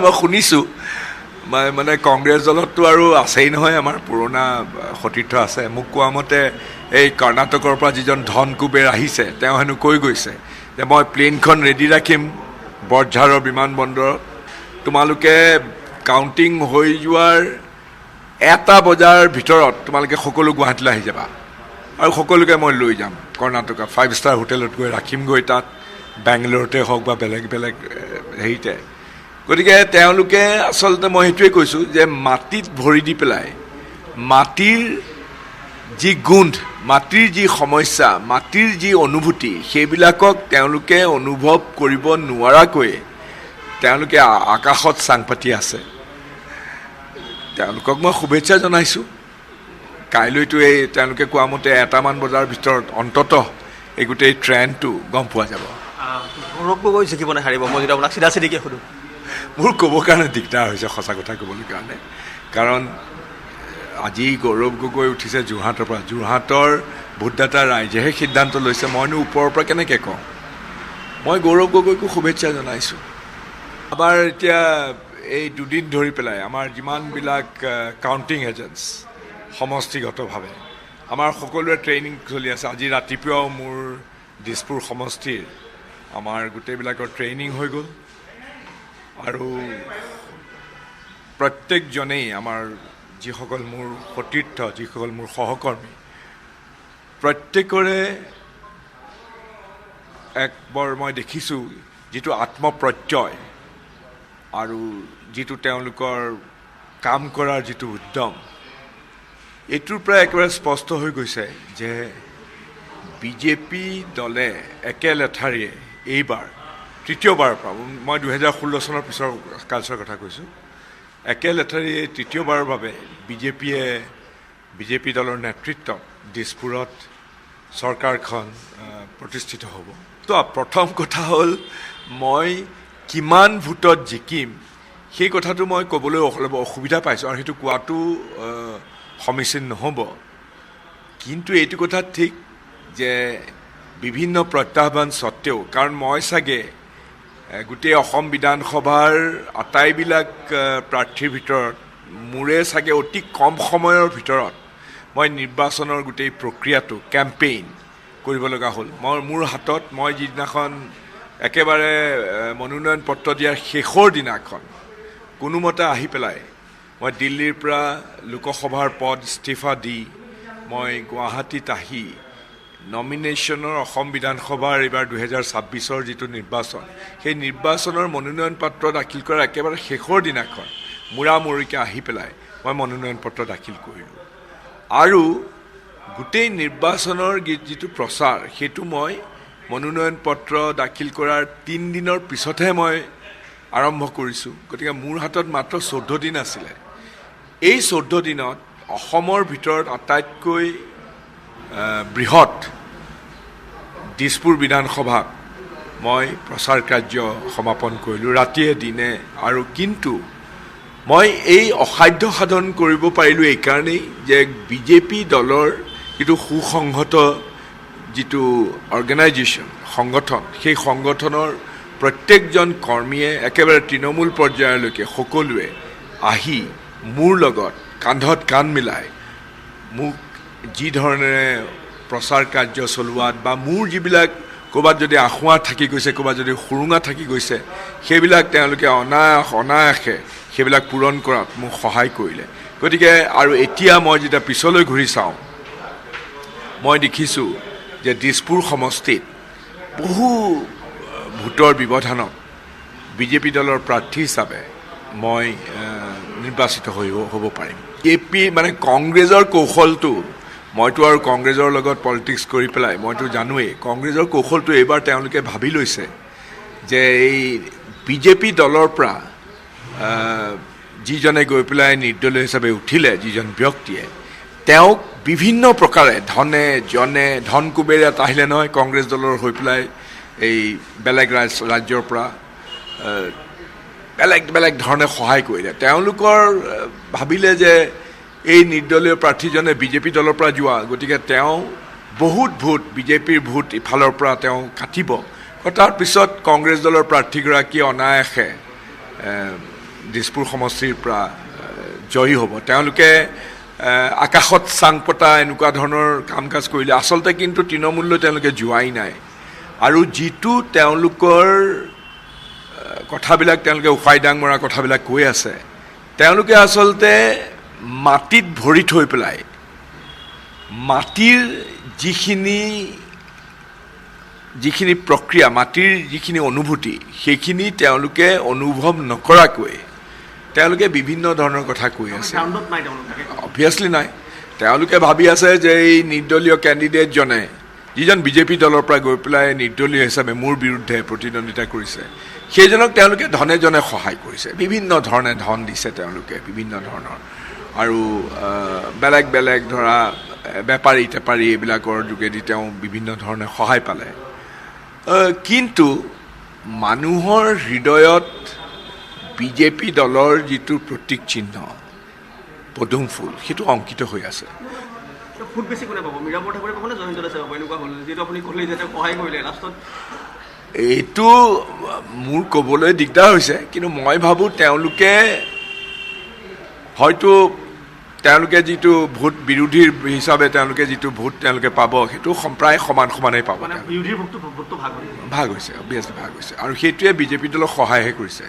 মই শুনিছোঁ মানে কংগ্ৰেছ দলততো আৰু আছেই নহয় আমাৰ পুৰণা সতীৰ্থ আছে মোক কোৱা মতে এই কৰ্ণাটকৰ পৰা যিজন ধন কুবেৰ আহিছে তেওঁ হেনো কৈ গৈছে যে মই প্লেনখন ৰেডি ৰাখিম বৰঝাৰৰ বিমানবন্দৰত তোমালোকে কাউণ্টিং হৈ যোৱাৰ 1টা বজাৰ ভিতৰত তোমালোকে সকলো গুৱাহাটীলৈ আহি যাবা আৰু সকলোকে মই লৈ যাম কৰ্ণাটকা 5 ষ্টাৰ হোটেলত গৈ ৰাখিমগৈ তাত বেংগলোৰতে হওক বা বেলেগ বেলেগ হেৰিতে গতিকে তেওঁলোকে আচলতে মই সেইটোৱে কৈছোঁ যে মাটিত ভৰি দি পেলাই মাটিৰ যি গোন্ধ মাটিৰ যি সমস্যা মাটিৰ যি অনুভূতি সেইবিলাকক তেওঁলোকে অনুভৱ কৰিব নোৱাৰাকৈ তেওঁলোকে আকাশত চাং পাতি আছে তেওঁলোকক মই শুভেচ্ছা জনাইছোঁ কাইলৈতো এই তেওঁলোকে কোৱা মতে 1টামান বজাৰ ভিতৰত অন্ততঃ এই গোটেই ট্ৰেণ্ডটো গম পোৱা যাব গৌৰৱ গগৈ জিকিব নে হাৰিব মই যদি আপোনাক চিধা চিধিকে সুধোঁ মোৰ ক'বৰ কাৰণে দিগদাৰ হৈছে সঁচা কথা ক'বলৈ কাৰণে কাৰণ আজি গৌৰৱ গগৈ উঠিছে যোৰহাটৰ পৰা যোৰহাটৰ ভোটদাতা ৰাইজেহে সিদ্ধান্ত লৈছে মইনো ওপৰৰ পৰা কেনেকৈ কওঁ মই গৌৰৱ গগৈকো শুভেচ্ছা জনাইছোঁ আমাৰ এতিয়া এই দুদিন ধৰি পেলাই আমাৰ যিমানবিলাক কাউণ্টিং এজেণ্টছ সমষ্টিগতভাৱে আমাৰ সকলোৰে ট্ৰেইনিং চলি আছে আজি ৰাতিপুৱাও মোৰ দিছপুৰ সমষ্টিৰ আমাৰ গোটেইবিলাকৰ ট্ৰেইনিং হৈ গ'ল আৰু প্ৰত্যেকজনেই আমাৰ যিসকল মোৰ সতীৰ্থ যিসকল মোৰ সহকৰ্মী প্ৰত্যেকৰে একবাৰ মই দেখিছোঁ যিটো আত্মপ্ৰত্যয় আৰু যিটো তেওঁলোকৰ কাম কৰাৰ যিটো উদ্যম এইটোৰ পৰা একেবাৰে স্পষ্ট হৈ গৈছে যে বিজেপি দলে একে লেঠাৰিয়ে এইবাৰ তৃতীয়বাৰৰ পৰা মই 2016 চনৰ পিছৰ কালচৰ কথা কৈছোঁ একে লেঠাৰিয়ে তৃতীয়বাৰৰ বাবে বিজেপি দলৰ নেতৃত্বত দিছপুৰত চৰকাৰখন প্ৰতিষ্ঠিত হ'ব তো প্ৰথম কথা হ'ল মই কিমান ভোটত জিকিম সেই কথাটো মই ক'বলৈ অলপ অসুবিধা পাইছোঁ আৰু সেইটো কোৱাটো সমীচীন নহ'ব কিন্তু এইটো কথা ঠিক যে বিভিন্ন প্ৰত্যাহ্বান স্বত্তেও কাৰণ মই চাগে গোটেই অসম বিধানসভাৰ আটাইবিলাক প্ৰাৰ্থীৰ ভিতৰত মোৰে চাগে অতি কম সময়ৰ ভিতৰত মই নিৰ্বাচনৰ গোটেই প্ৰক্ৰিয়াটো কেম্পেইন কৰিব লগা হ'ল মোৰ হাতত মই যিদিনাখন একেবাৰে মনোনয়ন পত্ৰ দিয়াৰ শেষৰ দিনাখন কোনোমতে আহি পেলাই মই দিল্লীৰ পৰা লোকসভাৰ পদ ইস্তিফা দি মই গুৱাহাটীত আহি নমিনেশ্যনৰ অসম বিধানসভাৰ এইবাৰ 2026ৰ যিটো নিৰ্বাচন সেই নিৰ্বাচনৰ মনোনয়ন পত্ৰ দাখিল কৰাৰ একেবাৰে শেষৰ দিনাখন মূৰামূৰিকৈ আহি পেলাই মই মনোনয়ন পত্ৰ দাখিল কৰিলোঁ আৰু গোটেই নিৰ্বাচনৰ যিটো প্ৰচাৰ সেইটো মই মনোনয়ন পত্ৰ দাখিল কৰাৰ 3 দিনৰ পিছতহে মই আৰম্ভ কৰিছোঁ গতিকে মোৰ হাতত মাত্ৰ 14 দিন আছিলে এই 14 দিনত অসমৰ ভিতৰত আটাইতকৈ বৃহৎ দিছপুৰ বিধানসভাত মই প্ৰচাৰ কাৰ্য সমাপন কৰিলোঁ ৰাতিয়ে দিনে আৰু কিন্তু মই এই অসাধ্য সাধন কৰিব পাৰিলোঁ এইকাৰণেই যে বিজেপি দলৰ যিটো সুসংহত যিটো অৰ্গেনাইজেশ্যন সংগঠন সেই সংগঠনৰ প্ৰত্যেকজন কৰ্মীয়ে একেবাৰে তৃণমূল পৰ্যায়লৈকে সকলোৱে আহি মোৰ লগত কান্ধত কান্ধ মিলাই মোক যি ধৰণেৰে প্ৰচাৰ কাৰ্য চলোৱাত বা মোৰ যিবিলাক ক'ৰবাত যদি আঁসুৱা থাকি গৈছে ক'ৰবাত যদি সুৰুঙা থাকি গৈছে সেইবিলাক তেওঁলোকে অনায়াসে সেইবিলাক পূৰণ কৰাত মোক সহায় কৰিলে গতিকে আৰু এতিয়া মই যেতিয়া পিছলৈ ঘূৰি চাওঁ মই দেখিছোঁ যে দিছপুৰ সমষ্টিত বহু ভোটৰ ব্যৱধানত বিজেপি দলৰ প্ৰাৰ্থী হিচাপে মই নিৰ্বাচিত হ'ব পাৰিম মানে কংগ্ৰেছৰ কৌশলটো মইতো আৰু কংগ্ৰেছৰ লগত পলিটিক্স কৰি পেলাই মইতো জানোৱেই কংগ্ৰেছৰ কৌশলটো এইবাৰ তেওঁলোকে ভাবি লৈছে যে এই বিজেপি দলৰ পৰা যিজনে গৈ পেলাই নিৰ্দলীয় হিচাপে উঠিলে যিজন ব্যক্তিয়ে তেওঁক বিভিন্ন প্ৰকাৰে ধন কুবেৰ ইয়াত আহিলে নহয় কংগ্ৰেছ দলৰ হৈ পেলাই এই বেলেগ ৰাজ্যৰ পৰা বেলেগ ধৰণে সহায় কৰিলে তেওঁলোকৰ ভাবিলে যে এই নিৰ্দলীয় প্ৰাৰ্থীজনে বিজেপি দলৰ পৰা যোৱা গতিকে তেওঁ বহুত ভোট বিজেপিৰ ভোট ইফালৰ পৰা তেওঁ কাটিব তাৰ পিছত কংগ্ৰেছ দলৰ প্ৰাৰ্থীগৰাকী অনায়াসে দিছপুৰ সমষ্টিৰ পৰা জয়ী হ'ব। তেওঁলোকে আকাশত চাং পতা এনেকুৱা ধৰণৰ কাম কাজ কৰিলে, আচলতে কিন্তু তৃণমূললৈ তেওঁলোকে যোৱাই নাই। আৰু যিটো তেওঁলোকৰ কথাবিলাক তেওঁলোকে উফাই দাং মৰা কথাবিলাক কৈ আছে, তেওঁলোকে আচলতে মাটিত ভৰি থৈ পেলাই মাটিৰ যিখিনি প্ৰক্ৰিয়া, মাটিৰ যিখিনি অনুভূতি, সেইখিনি তেওঁলোকে অনুভৱ নকৰাকৈ তেওঁলোকে বিভিন্ন ধৰণৰ কথা কৈ আছে। গ্ৰাউণ্ডত নাই তেওঁলোক তাকে অবভিয়াছলি নাই। তেওঁলোকে ভাবি আছে যে এই নিৰ্দলীয় কেণ্ডিডেটজনে, যিজন বিজেপি দলৰ পৰা গৈ পেলাই নিৰ্দলীয় হিচাপে মোৰ বিৰুদ্ধে প্ৰতিদ্বন্দ্বিতা কৰিছে, সেইজনক তেওঁলোকে ধনে জনে সহায় কৰিছে, বিভিন্ন ধৰণে ধন দিছে তেওঁলোকে, বিভিন্ন ধৰণৰ। আৰু বেলেগ বেলেগ ধৰা বেপাৰী টেপাৰী এইবিলাকৰ যোগেদি তেওঁ বিভিন্ন ধৰণে সহায় পালে। কিন্তু মানুহৰ হৃদয়ত বিজেপি দলৰ যিটো প্ৰতীক চিহ্ন পদুম ফুল, সেইটো অংকিত হৈ আছে। ফুট বেছি কোনে পাব? মীৰা বৰঠাকুৰে পাব নে জয়ন্ত দাসে পাব? এনেকুৱা হ'ল যিহেতু আপুনি ক'লেই যে তেওঁ সহায় কৰিলে লাষ্টত। এইটো মোৰ ক'বলৈ দিগদাৰ হৈছে, কিন্তু মই ভাবোঁ তেওঁলোকে হয়তো যিটো ভোট বিৰোধীৰ হিচাপে তেওঁলোকে যিটো ভোট তেওঁলোকে পাব, সেইটো প্ৰায় সমানেই পাব। মানে বিৰোধীৰ ভোটটো ভাগ হ'ল। ভাগ হৈছে, অবভিয়াছলি ভাগ হৈছে। আৰু সেইটোৱে বিজেপি দলক সহায়হে কৰিছে।